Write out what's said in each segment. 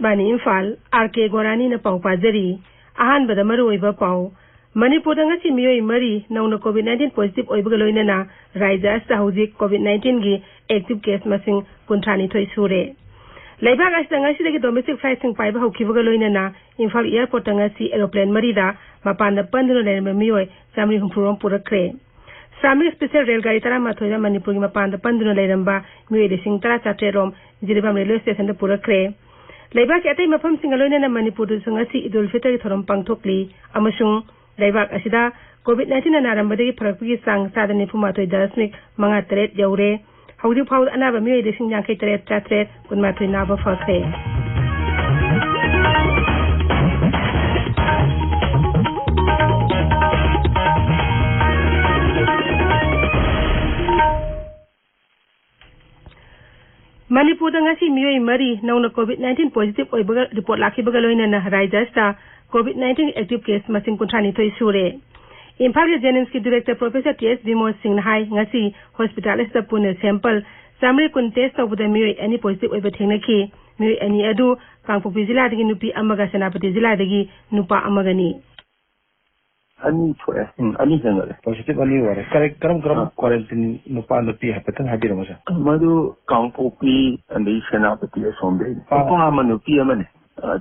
Akashvani Imphal R K गोरानी न पाउ पाजरी अहानबदा मरुओइबा पाउ मणिपुर ngasi मियोई मरी नौना कोविड-19 पॉजिटिव ओइबगा लोइनना राज्य असिदा हौजिक कोविड-19 गी एक्टिव केस मसिंग 32 सूरे लेबाग असिदा ngasi दगी डोमेस्टिक फ्लाइट सिंग पाइबा हौखिबगा लोइनना इम्फाल एयरपोर्ट ngasi एरोप्लेन मरीदा मपानदा पंदुना लेरम मियोई सामरी हुंफुरोम पुरखरे सामरी स्पेशल रेलगाड़ी तरा माथोइदा मणिपुर गी मपानदा पंदुना लेरमबा मियोई लिसिंग तरा चात्रेरोम जिरिबाम रेलवे स्टेशन दा पुरखरे लेबाग अतै मफम सिंग लोइनना मणिपुर दु ngasi इदुल फितर गी थोरम पांगथोकली अमसुंग लेबाग असिदा कोविड-19 नारंबदगी फरकपगी सांग सादा 94.5 you're हौजी फाउ अनाबा मियोई लिसिंग 53 कुनमाथोइ Naba Fakhre Manipur ngasi मियोई मरी नौना कोविड-19 पॉजिटिव ओइबगा रिपोर्ट लाखिबगा लोइनना राज्यस्ता कोविड-19 एक्टिव केस मसिंग 32 सूरे इम्फाल जेनिम्स की director professor TS Vimod Singh हाई ngasi हॉस्पिटल स्टा पुने सैंपल सामरी कुन टेस्ट तौबदा मियोई एनी पॉजिटिव ओइबा थेंगनखी मियोई एनी अदु कांगपोपी जिल्लादगी नुपी अमगा सेनापति जिल्लादगी नुपा अमगनी अनि थोड़ा अनि जंगल पॉजिटिव अनि वारे करम क्वारंटाइन नुपा नुपी हपतन हाबिरमो सा मधु कांगपोपी अनि सेनापति असोंबे पपा नुपी अमने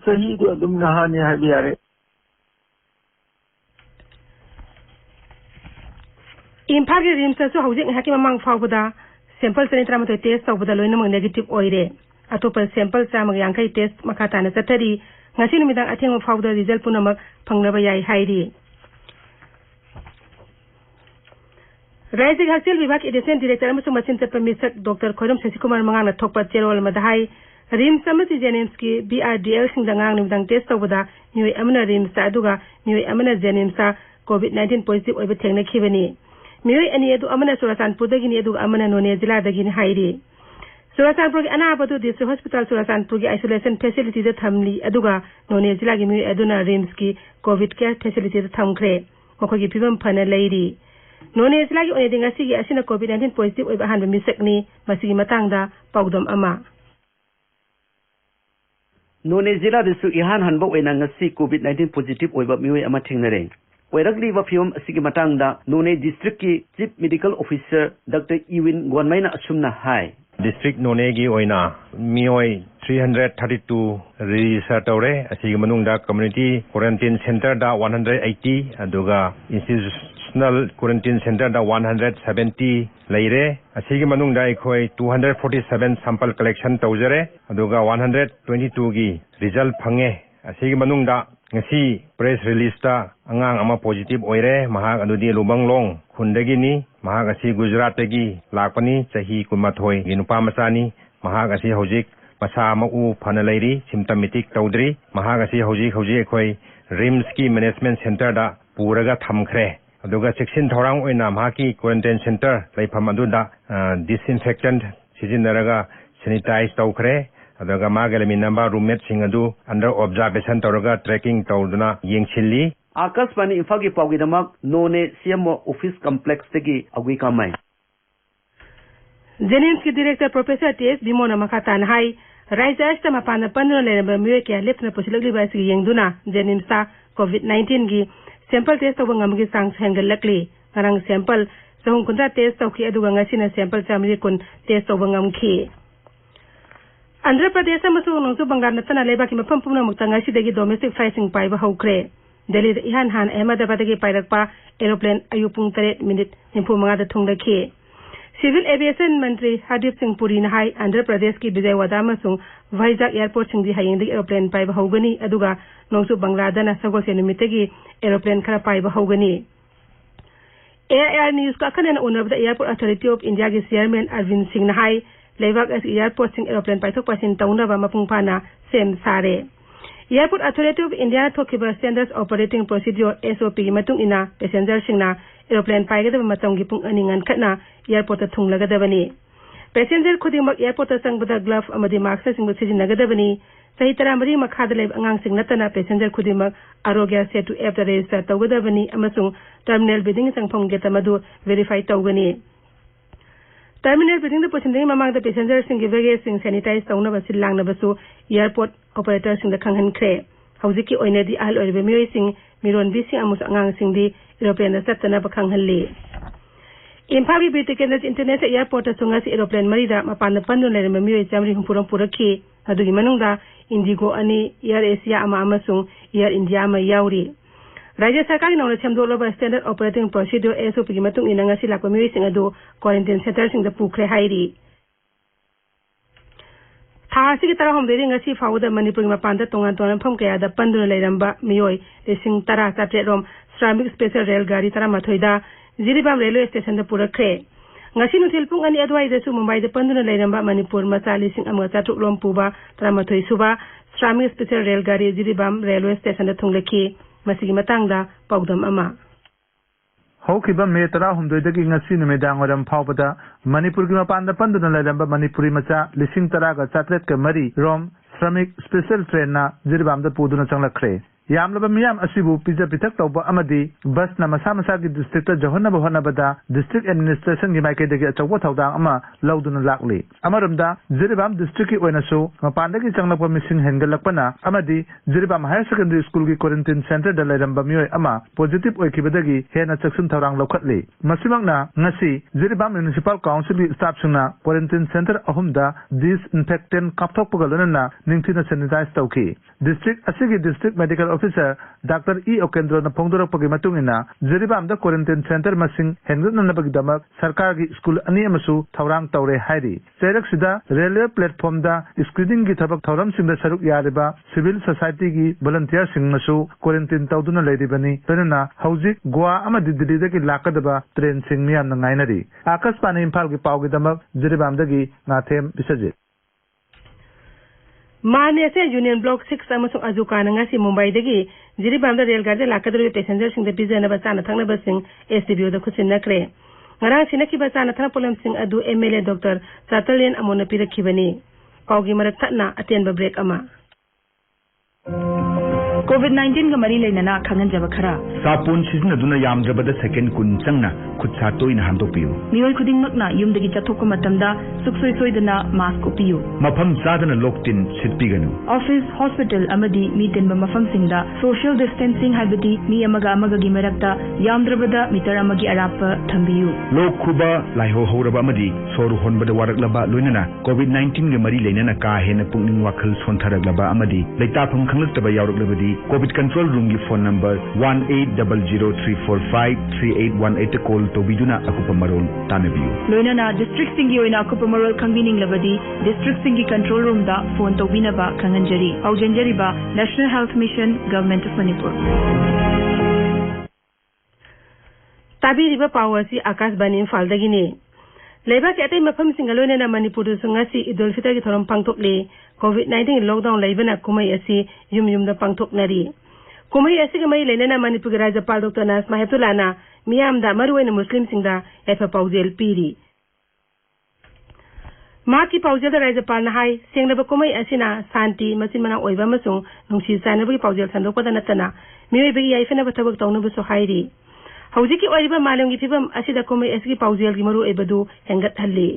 सही दो दुम नहाने हाबियारे इम्फाल के रिम्स सो हौजिक हाकि ममांग फावबदा सैंपल सने तरामतो टेस्ट तौबदा लोइनमग नेगेटिव ओइरे अतोपर सैंपल चामग यांखै टेस्ट मखाताना चतरी ngasi numidang atheng फावदा रिजल्ट पुनमक फंगनबा याई हाइरी राज्य हक्सेल विभाग एडिशनल डायरेक्टर अमसुंग मचिन चप्पा मिसक डॉक्टर खोरम शशिकुमार मंगांगना थोकपा चेरोल मदहाई रिम्स अमसि जेनिम्स की बीआरडीएल सिंगदंगांग निमदंग टेस्ट तौबदा मियोई अमना रिम्स अदुगा मियोई अमना जेनिम्स कोविड-19 पॉजिटिव ओइबा थेंगनखिबनी मियोई अनि अदु अमना सुरासानपुरदगिनी अदुगा अमना नोने जिल्लादगिनी हाइरी सुरासानपुर की अनाबदु डिस्ट्रिक्ट हॉस्पिटल सुरासानपुर की आइसोलेशन फैसिलिटी द थमली अदुगा नोने जिल्लागी मियोई अदुना रिम्स की कोविड केयर फैसिलिटी द थमख्रे मखोगी फिबम फना लैरी नोने जिल्लागी ओनेदिंग असिगी असिना कोविड-19 पॉजिटिव ओइबा हानबा मिसकनी मसिगी मतंगदा पाउदम अमा नोने जिला दिसु इहान हनबा ओइना ngasi कोविड-19 पॉजिटिव ओइबा मियोई अमा थेंगनरे ओइरगलीबा फियम असिगी मतंगदा नोने डिस्ट्रिक्ट की चीफ मेडिकल ऑफिसर डॉक्टर इविन गोनमाइना असुमना हाय डिस्ट्रिक्ट नोने की ओइना मियोई 332 रजिस्टर तौरे असिगी मनुंगदा कम्युनिटी क्वारंटाइन सेंटर दा 180 अदुगा इंस्टीट्यूशनल क्वारंटाइन सेंटर दा 170 लेरे असिगी मनुंगदा इखोई 247 सैंपल कलेक्शन तौजरे अदुगा 122 की result fungi असिगी मनुंगदा ngasi press release ta angang ama positive oire mahak adudi lubanglong khundagini mahak asi gujarat tagi lakpani chahi kumathoi gi nupa masani mahak asi hojik masa ma u phana leiri symptomatic tawdri mahak asi hojik khoi rims ki management center da puraga thamkhre aduga section thorang oina mahaki quarantine center laifam aduda disinfectant sijinaraga sanitize tawkhre अदगा मागलमी number roommate Singh अदु under observation तौरगा tracking तौदना येंगसिल्ली आकाशवाणी इम्फाल की पाउगिदमक नोने CMO office complex तगी अगुई कामाई जेनिम्स की डायरेक्टर प्रोफेसर टीएस बिमोना मखातान हाई राज्य अष्ट मपान पंद्रह लेरब मियोई के लेपना पुसिलगली बासी येंगदुना जेनिम्स कोविड-19 की सैंपल टेस्ट तौब ngमगी सांग हेंगलकली ngarang सैंपल सहुं कुंदा टेस्ट तौखी अदुगा ngasiना सैंपल चामरी कुन टेस्ट तौब ngमखी आंध्र प्रदेश अमसुंग नोंसु बंगाल नतना लेबाकी मफम पुनमुक्ता ngasiदगी डोमेस्टिक फ्लाइटिंग पाइबा हौख्रे दिल्ली इहान हान अहमदाबादगी पाइरकपा एरोप्लेन अयुपुंग 3 मिनिट 45 थुंगलखी सिविल एविएशन मंत्री हरदीप सिंह पुरी नाहाई आंध्र प्रदेश की विजयवाड़ा अमसुंग वाइजाग एयरपोर्ट सिंग हायेंदगी एरोप्लेन पाइबा हौगनी अदुगा नोंसु बांग्लादेश सगोसे निमित्तगी एरोप्लेन खरा पाइबा हौगनी एआईआर न्यूज का खनन उनबदा एयरपोर्ट अथॉरिटी ऑफ इंडिया के चेयरमैन अरविंद सिंह नाहाई लेबाग एयरपोर्ट सिंग एरोप्लेन पाइथोक पासिन तौनबा मपुंग फाना सेम सारे एयरपोर्ट अथॉरिटी ऑफ इंडिया थोकिबा स्टैंडर्ड ऑपरेटिंग प्रोसीड्योर एसओपी की मतुंग इना पैसेंजर सिंगना एरोप्लेन पाइगदब मतंगी पुंग अनि ngनखना एयरपोर्ट थुंगलगदबनी पैसेंजर खुदिमक एयरपोर्ट संगबदा ग्लव अमदि मास्क सिंग सिजिनगदबनी सही तरह मरी मखाद लेब अंगांग सिंग नतना पैसेंजर खुदिमक आरोग्य सेतु एप रजिस्टर तौगदबनी अमसुंग टर्मिनल बिल्डिंग संगफोंग गेट मदु वेरीफाई तौगनी टर्मिनल बिल्डिंग द पुसिन ममांग द पैसेंजर सिंग बैगेज सिंग सैनिटाइज तौना सिल लांगनबसु एयरपोर्ट ऑपरेटर सिंग द खंगहनख्रे हौजिकी ओइनदी आहल ओइबे मियोय सिंग मिरोनबी सिंग अमुस अंगांग सिंग दी एरोप्लेन द सत्तना बखंगहनली इम्फाल की ब्रिटिकेंद्र इंटरनेशनल एयरपोर्ट सुंगसी एरोप्लेन मरीदा मपान पंदुन लेरम मियोय चामरी हुंपुरम पुरखी अदुगी मनुंगदा इंडिगो अनि एयर एशिया अमा अमसुंग एयर इंडिया अमा याउरी राज्य सरकार नौना सेमदोलब स्टैंडर्ड ऑपरेटिंग प्रोसीड्यूर एसओपी की मतुंग इना ngasi lakpa miyoy sing adu quarantine centre सिंग द पुखरे हाइरी थासी की तरह हम देरी ngasi फाउदा मणिपुर की मपान द तोंगान तोंगान फम कया द पंदुन लेरंबा मियोय लिसिंग तरा चाटे रोम श्रमिक स्पेशल रेलगाड़ी तरा मथोइदा जिरीबाम रेलवे स्टेशन द पुरखरे ngasi nutil pung ani adwai da su mumbai da panduna leiramba manipur macha lising amga chatuk lom puba tramathoi suba श्रमिक स्पेशल रेलगाड़ी जिरीबाम रेलवे स्टेशन द थुंगलखी मसिगी मतंगदा पाउदम अमा हौखिबा मे 13 ngasi numidaang waram phawbada manipur gi mapan da panduna leiramba manipuri macha lising tara ga chatret ka mari rom श्रमिक special train ना जिरीबाम दा पुदुना चंगलखरे यामलबा मियाम असिबु pizza पिथक तौबा अमदी बस ना मसा मसा की डिस्ट्रिक्ट जहन्नब होनबदा डिस्ट्रिक्ट एडमिनिस्ट्रेशन की माइकेदगी अचौबा थौदांग अमा लौदुना लाकली अमरमदा जिरीबाम डिस्ट्रिक्ट की ओइनासु मपानदगी चंगलपा मिसिंग हेंगलकपना अमदी जिरीबाम हायर सेकेंडरी स्कूल की क्वारंटाइन सेंटर दा लेरंबा मियोय अमा पॉजिटिव ओइखिबदगी हेना चक्सुन थौरांग लौखतली मसिमंगना ngasi जिरीबाम म्युनिसिपल काउंसिल की स्टाफ सुना क्वारंटाइन सेंटर अहुमदा डिसइंफेक्टेंट कापथोकपगलना निंगथिना सैनिटाइज तौखी डिस्ट्रिक्ट असिगी district medical officer doctor E Okendra न फोंदोरपगी मतुंगिना जिरीबाम द क्वारंटाइन सेंटर मसिंग हेंगननबगी दमक सरकार की स्कूल अनि अमसु थौरांग तौरे हाइरी चेरक सिदा रेलवे प्लेटफॉर्म दा स्क्रीनिंग की थबक थौरम सिंग द सरुक यारिबा सिविल सोसाइटी की वॉलंटियर सिंग मसु क्वारंटाइन तौदुना लेरिबनी तनना हौजिक गोवा अमदि दिल्ली दगी लाकदबा ट्रेन सिंग मियाम न ngainari आकाशवाणी इम्फाल की पावगी दमक जिरीबाम दगी नाथेम बिसजित माने से यूनियन ब्लॉक 6 अमसुंग अजुका ngasi मुंबई दगी जिरीबाम द रेलगाड़ी लाकदरु पैसेंजर सिंग द बिजन बचाना थंगना बसिंग एसडीबीओ द खुसिन नकरे ngarang sinaki बचाना थना पोलम सिंग अदु MLA doctor चातलियन अमोन पिरखिबनी Pawgi मरक थना attain break अमा COVID-19 ga mari leinana khangan jaba khara sapun sizna duna yamdrabada second kun changna khutsa toina handopiyu mioi khuding makna yumdagi chathokko matamda suksoi soidana mask upiyu mafam sadana loktin sitpiganu office hospital amadi meeting ba mafam singda social distancing haibati mi amaga gi marakta yamdrabada meter amagi arapa thambiyu lok khuba laiho horaba amadi soru honbada waraklaba loinana COVID-19 ga mari leinana ka hena pungning wakhal sontaraglaba amadi leitafam khanglaktaba yauraklabadi COVID control room की phone number 1800345381 call तो बिजुना अकुप मरोल तानबियु लोइनाना district सिंगी ओइना अकुप मरोल खंगबिनिंग लबदी डिस्ट्रिक्ट सिंगी कंट्रोल रूम दा फोन तो बिनबा खंगंजरी औजंजरी बा national health mission government of Manipur ताबिरिबा पावसी आकाशवाणी फालदगिनी लेबा के अतै मफम सिंगलोनेना मणिपुर सुंगासी ईदुल फितर की थोरम पांगथोकले COVID-19 लॉकडाउन लेबना कुमई असि युम द पांगथोकनरी कुमई असि गमई लेनेना मणिपुर राज्यपाल डॉक्टर नाजमा हेपतुलाना मियाम दा मरुवेना मुस्लिम सिंगदा एफा पाउजेल पीरी मा की पाउजेल द राज्यपाल ना हाई सेंगलबा कुमई असिना शांति मसिन मना ओइबा मसुंग नुंसी सानबगी पाउजेल संदोकपदा नतना मियोइबगी याइफना बथबक तौनबसु हाइरी हौजिकी ओइबा मालमगी फिबम असिदा कुमई असि पाउजेल की मरु एबदु हेंगत हल्ली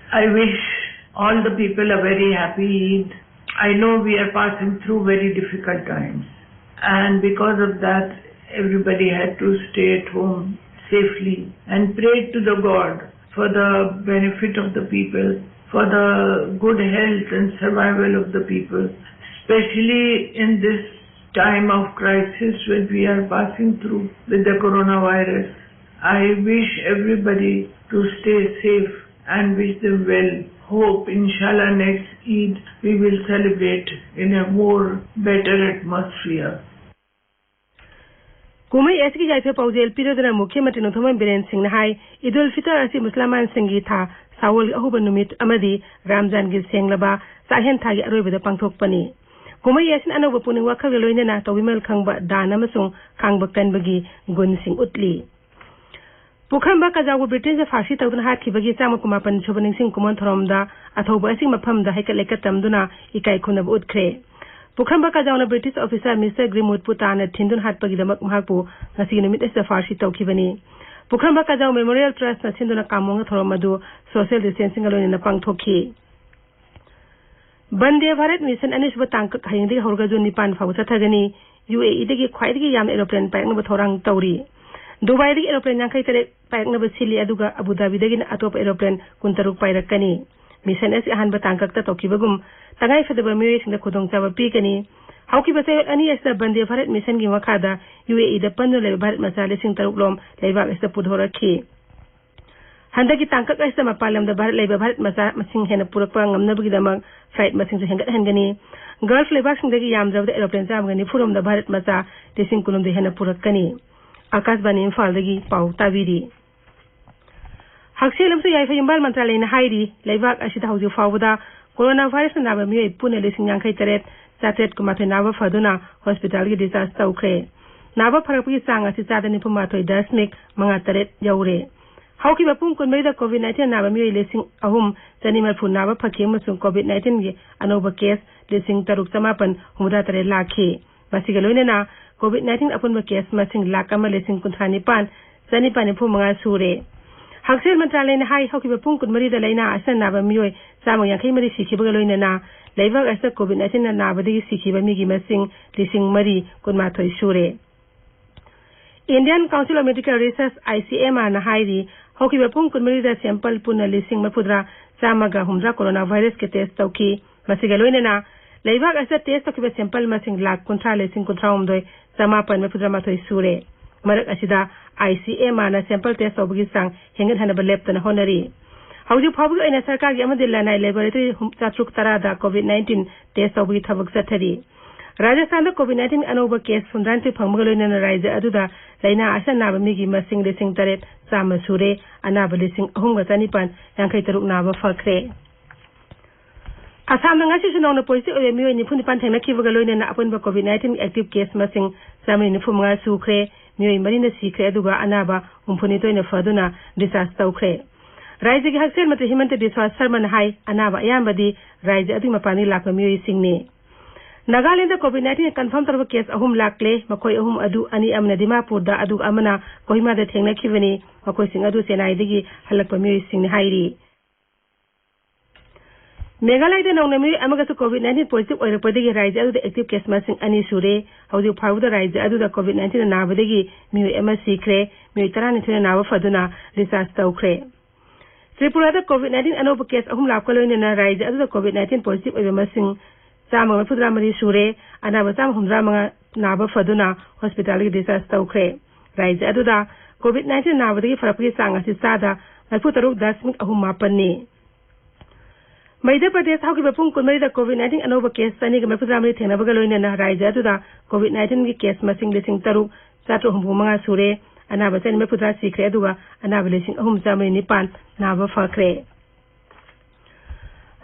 I wish all the people a very happy Eid. I know we are passing through very difficult times, and because of that everybody had to stay at home safely and pray to the God for the benefit of the people, for the good health and survival of the people, especially in this time of crisis when we are passing through with the coronavirus. I wish everybody to stay safe and wish them well. Hope inshallah next Eid we will celebrate in a more better atmosphere. कुमई ऐसी जायफे पाउजेल पिरोदना मुख्यमंत्री नोथमन villain Singh ने high ईदुल फितर असि मुसलमान सिंगी था सावल अहुब नुमित अमदी रमजान गी सेंगलबा साहेन थागी अरोइबदा पांगथोकपनी कुमई ऐसिन अनोब पुनिंग वाखल लोइनेना तौबिमल खंगबा दान अमसुंग खांगबा कनबगी गुण Singh उतली पुखरबा कजागु Britain से फांसी तौदुना हाथखिबगी चामकुमापन सुबनिंग सिंह कुमन थरोमदा अथौबा असि मफमदा हैकल लेकतमदुना इकाई खुनब उतख्रे पुखरबा कजाउना ब्रिटिश ऑफिसर मिस्टर ग्रीमवुड पुताना थिंदुन हाटपगी दमक महाकु ngasi numit asa फांसी तौखिबनी पुखरम काजाउ मेमोरियल ट्रस्ट सिंधुना कामोंग थोरमदु सोशल डिस्टेंसिंग लोइना पांगथोखी वंदे भारत मिशन अनिसुब तांक हयंदी हौरगा जुन निपान फाउ चथगनी UAE दगी ख्वाइदगी याम एरोप्लेन पायंगब थोरांग तौरी दुबई दगी एरोप्लेन यांखै तरे पायंगब सिली अदुगा अबु धाबी दगी अतोप एरोप्लेन कुंतरुक पायरकनी मिशन एस अहानब तांकक तोखिबगुम तंगाई फदब मियोइसिंग खुदोंग चाब पीकनी हौकी बसे अनि एस वंदे भारत मिशन की मखादा UAE द पंदो ले भारत मचा लिसिंग तरुक लोम लेबा एस पुधोरखी हंदकी तांकक एस मपालम द भारत लेबा भारत मचा मसिंग हेन पुरकपा ngamnabgidamag फ्लाइट मसिंग से हेंगत हनगनी गल्फ लेबाक सिंगदगी यामजबद एरोप्लेन चामगनी फुरम द भारत मचा लिसिंग कुलुम दे हेन पुरकनी आकाशवाणी इम्फालदगी पाउ ताबीरी हक्सेलमसु याइफा इम्बाल मंत्रालय ने हाइरी लेबाक असिदा हौजि फावदा कोरोना वायरस नाबा मियोय पुने लिसिंग यांखै तरेत चात्रेत कुमाथै नाबा फदुना हॉस्पिटल की डिस्चार्ज तौखरे नाबा फरकपगी चांग असि चादनि पुमाथै दशमिक मंगा तरेत यौरे हौकी बपुम कुनमैदा कोविड-19 नाबा मियोय लिसिंग अहुम चनिमरफु नाबा फखि अमसुंग कोविड-19 गी अनोबा केस लिसिंग तरुक समापन हुमदा तरे लाखी मसिगा लोइनेना कोविड-19 अपुनबा केस मसिंग लाख अमा लिसिंग कुंथ्रानिपान चनिपानि फु मंगा सुरे हक्सेल मंत्रालय ने हाई हौकी बपुम कुनमरी द लैना असन नाबा मियोय चामग यांखै मरि सिखिबगा लोइनेना लेबाक अस कोविड-19 नाबदगी सिखिबा मिगी मसिंग लिसिंग मरी कुनमाथै सुरे Indian council of medical research ICMR ना हाइरी हौकी बपुम कुनमरी द सैंपल पुन लिसिंग मफुद्रा चामगा हुमद्रा कोरोना वायरस के टेस्ट तौकी मसिगा लोइनेना लेबाक अस टेस्ट तौकिबा सैंपल मसिंग लाख कुंथ्रा लिसिंग कुंथ्रा हुमदोय समापन मफुद्रा माथै सुरे मरक असिदा ICMR ना सैंपल टेस्ट तौबगी सांग हेंगत हनबा लेप्तना होनरी हौजी फाबुग अइना सरकार की अमदि लानाय लेबोरेटरी चात्रुक तरादा कोविड-19 टेस्ट तौबगी थबक सथरी राजस्थान कोविड-19 अनोबा केस फुंद्रांति फंगमग लोइना राज्य अदुदा लैना असन नाबा मिगी मसिंग लिसिंग तरेत चाम सुरे अनाबा लिसिंग अहुमगा चनिपान यांखै तरुक नाबा फखरे असम नंगासि सुनौना पॉजिटिव ओय मियोय निफु निपान थेंगनाखिबगा लोइना अपुनबा कोविड-19 एक्टिव केस मसिंग चामनि निफु मंगा सुखरे मियोय मरिना सिखरे अदुगा अनाबा हुमफुनि तोयना फदुना डिस्चार्ज तौखरे राज्य की हक्सेल मंत्री हिमंत बिस्वा शर्मा ने हाई अनाबा अयामबदी राज्य अदुग मपानी लाख मियोय सिंगने नागालैंड कोविड-19 कन्फर्म तरब केस अहुम लाखले मखोय अहुम अदु अनि अमना दिमापुर दा अदुग अमना कोहिमा दा थेंगनाखिबनी मखोय सिंग अदु चेन्नई दगी हलकपा मियोय सिंगने हाइरी मेघालय दा नौना मियोय अमगसु कोविड-19 पॉजिटिव ओइरपदगी राज्य अदु एक्टिव केस मसिंग अनि सुरे हौजि फाउदा राज्य अदु दा कोविड-19 नाबदगी मियोय एमा सिखरे मियोय तरानिथुना नाबा फदुना डिस्चार्ज तौखरे त्रिपुरा दा कोविड-19 अनोबा केस अहुम लाख लोइना राज्य अदु दा कोविड-19 पॉजिटिव ओइबा मसिंग चामग फुद्रा मरी सुरे अनाबा चाम हुमद्रा मंगा नाबा फदुना हॉस्पिटल की डिस्चार्ज तौखरे राज्य अदुदा कोविड-19 नाबदगी फरकपगी चांग असि चादा 4.8 मध्य प्रदेश हौकी बपुम कुनमरी दा कोविड-19 अनोबा केस चनी ग मफुद्रा मरी थेंगनाबगा लोइना राज्य अदुदा कोविड-19 की केस मसिंग लिसिंग तरुक 4.9 सुरे अनाबा चनी मफुद्रा सिखरे अदुगा अनाबा लिसिंग अहुम चामरी निपान नाबा फखरे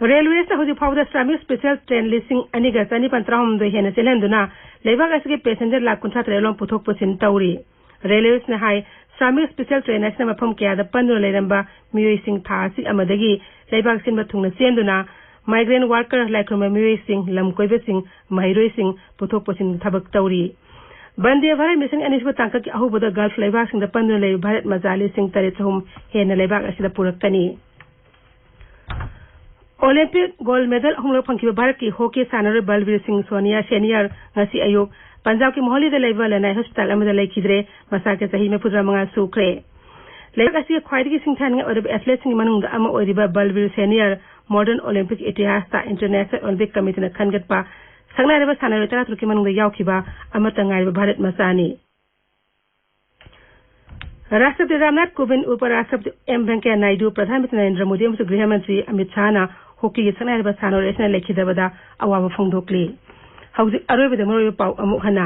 रेलवे से हौजी फाउदा श्रमिक स्पेशल ट्रेन लिसिंग अनिगा चनिपान त्राहुमदोय हेना चेलहंदुना लेबाक असगे पैसेंजर लाख कुंथा ट्रेलों पुथोक पुसिन तौरी रेलवे ने हाई श्रमिक स्पेशल ट्रेन असना मफम क्यादा पंदो लेरंबा मियोय सिंग थासी अमदगी लेबाक सिन थुंगना चेंदुना माइग्रेंट वर्कर लाइक्रोमा मियोय सिंग लमकोइबे सिंग महिरोय सिंग पुथोक पुसिन थबक तौरी वंदे भारत मिशन अनिसुब तांका की अहुबदा गल्फ लेबाक सिंग द पंदो ले भारत मजाली सिंग तरे चहुम हेना लेबाक असिदा पुरकनी ओलंपिक गोल्ड मेडल हमलो फंखिबा भारत की हॉकी सानर बलवीर सिंह सोनिया सीनियर ngasi ayuk पंजाब की मोहली द लेबा लनाय हॉस्पिटल अमदा लेखिद्रे मसा के सही में फुद्रा मंगा सुखरे लेक असि ख्वाइदगी सिंथान और एथलेट सिंह मनुंग अमा ओरिबा बलवीर सीनियर मॉडर्न ओलंपिक इतिहास ता इंटरनेशनल ओलंपिक कमिटी न खनगतपा संगनायबा सानर तरा तुर्की मनुंग यावखिबा अमता ngaयबा भारत मसानी राष्ट्रपति रामनाथ कोविंद उपराष्ट्रपति एम वेंकैया नायडू प्रधानमंत्री नरेंद्र मोदी और गृह मंत्री अमित शाह ना हॉकी संगनायबा सानर एसना लेखिदबदा अवाबा फोंदोकली हौजिक अरोइबदा मरोइबा पाउ अमुक हना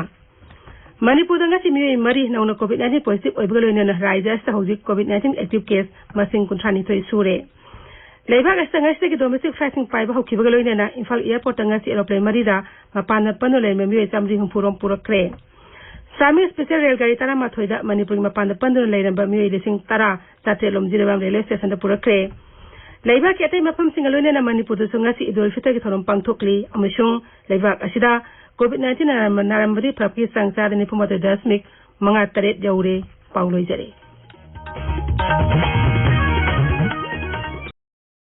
मणिपुर दंगासी मियोय मरी नौना कोविड-19 पॉजिटिव ओइबगा लोइना राज्य अस्त हौजिक कोविड-19 एक्टिव केस मसिंग कुंथ्रानिथोय सुरे लेबाक अस्त ngasi की डोमेस्टिक फ्लाइटिंग पाइबा हौखिबगा लोइना इम्फाल एयरपोर्ट दंगासी एरोप्लेन मरीदा मपान पनो लेन मियोय चामरी हुमपुरोम पुरक्रे श्रमिक स्पेशल रेलगाड़ी तरा माथोइदा मणिपुर मपान पंदो लेरंबा मियोय लिसिंग तरा चातेलोम जिरबाम रेलवे स्टेशन दा पुरक्रे लेबा के अतै मफम सिंग लोइना मणिपुर दसुंगासी ईद-उल फितर की थोरम पांगथोकली अमसुंग लेबाक असिदा कोविड-19 नारंबदी फ्रपकी संचार निपुमत 10.3 यौरे पाउलोइजरे।